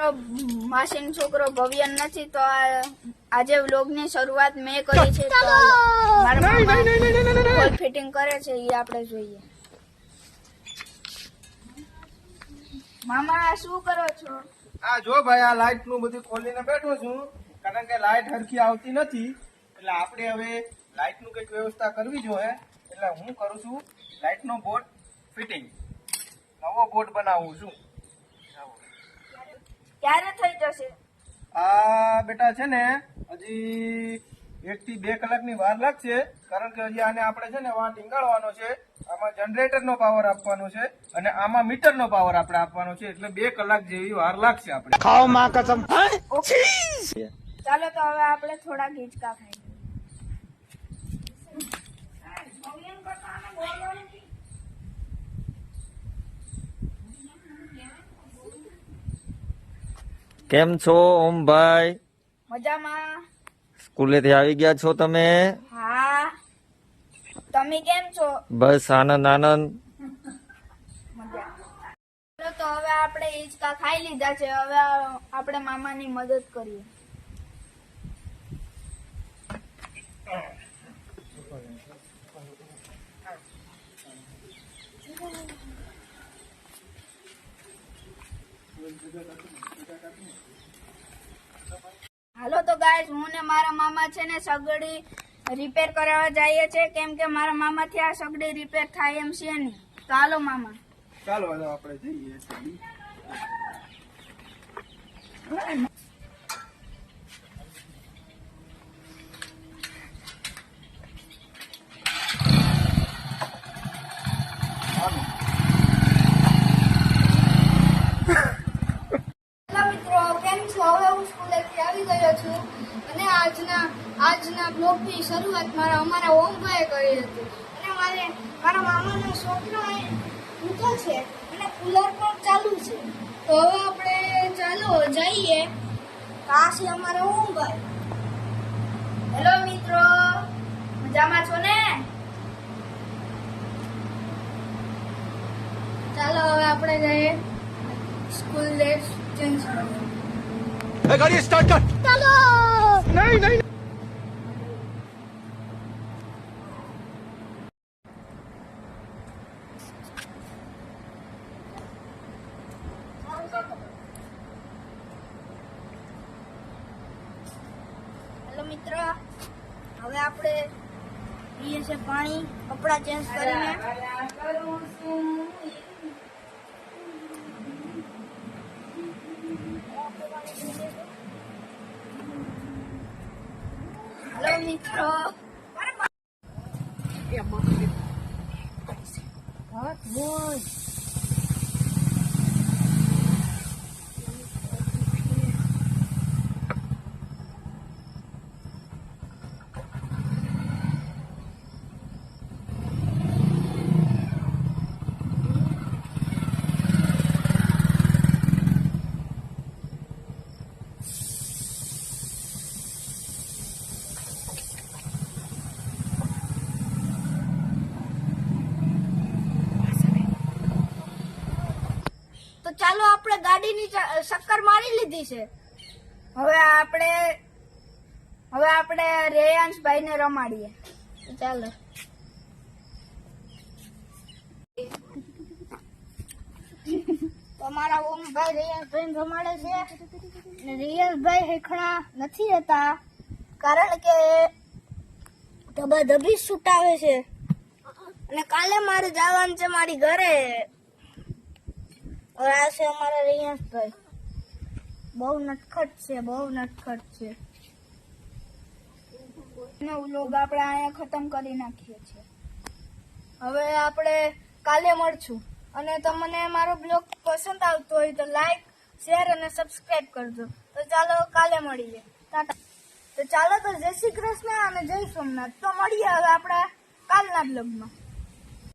મારો માસીનો છોકરો ભવ્ય નથી તો આજે વ્લોગની શરૂઆત મેં કરી છે તો મારા મામા ફિટિંગ કરે છે એ આપણે જોઈએ। મામા શું કરો છો? આ જો ભાઈ આ લાઈટ નું બધું ખોલીને બેઠો છું કારણ કે લાઈટ હરખી આવતી નથી એટલે આપણે હવે લાઈટ નું કઈક વ્યવસ્થા કરવી જોઈએ એટલે હું કરું છું લાઈટ નો બોર્ડ ફિટિંગ નવો બોર્ડ બનાવું છું। ક્યારે થઈ જશે? આ બેટા છે ને હજી 1 થી 2 કલાકની વાર લાગશે કારણ કે હજી આને આપણે છે ને વા ટીંગાળવાનો છે, આમાં જનરેટર નો પાવર આપવાનો છે અને આમાં મીટર નો પાવર આપણે આપવાનો છે એટલે 2 કલાક જેવી વાર લાગશે આપણે। ખાઓ માં કસમ। ચાલો તો હવે આપણે થોડા હિંચકા ખાઈએ। કેમ છો ઓમ ભાઈ? મજામાં। સ્કૂલેથી આવી ગયા છો તમે? હા, તમે કેમ છો? બસ આનંદ આનંદ। મજા। ચાલો તો હવે આપણે હિંચકા ખાઈ લીધા છે, હવે આપણે મામાની મદદ કરીએ। હાલો તો ગાઈસ, હું ને મારા મામા છે ને સગડી રિપેર કરાવવા જઈએ છે કેમ કે મારા મામા થી આ સગડી રિપેર થાય એમ છે નહીં। તો હાલો મામા। ચાલો હવે આપણે જઈએ। મિત્રો કેમ છો? હવે હું સ્કૂલેથી આવી ગયો છું અને આજના બ્લોગની શરૂઆત અમારા ઓમભાઈએ કરી હતી અને મારા મામાનો છોકરો ઊંઘો છે અને કુલર પણ ચાલુ છે। તો હવે આપણે ચાલો જઈએ। આ છે અમારા ઓમભાઈ। હેલો મિત્રો, મજામાં છો ને? ચાલો હવે આપણે જઈએ સ્કૂલ ડ્રેસ ચેન્જ કરવા। ગાડી સ્ટાર્ટ કર। ચાલો। નહીં નહીં। હેલો મિત્ર, હવે આપણે પીએ છે પાણી કપડા ચેન્જ કરીને। હેલો મિત્રો, તો ચાલો આપણે ગાડીની શક્કર મારી લીધી છે, હવે આપણે રેયાંશભાઈને રમાડીએ। તો ચાલો। તમારા ઓમભાઈ રેયાંશભાઈને રમાડે છે અને રેયાંશભાઈ હેખણા નથી રહેતા કારણ કે ધબાધબી છૂટાવે છે અને કાલે મારે જવાનું છે મારી ઘરે। और આ છે અમારા રેયાંશભાઈ, બહુ નટખટ છે, બહુ નટખટ છે। એનો વ્લોગ આપણે અહીંયા ખતમ કરી નાખીએ છીએ। હવે આપણે કાલે મળશું અને તમને મારો બ્લોગ પસંદ આવતો હોય તો લાઈક, શેર અને સબસ્ક્રાઇબ કરજો। તો ચાલો કાલે મળીએ, ટાટા। તો ચાલો તો જય શ્રી કૃષ્ણ અને જય સોમનાથ। તો મળીએ હવે આપણા કાલના બ્લોગમાં।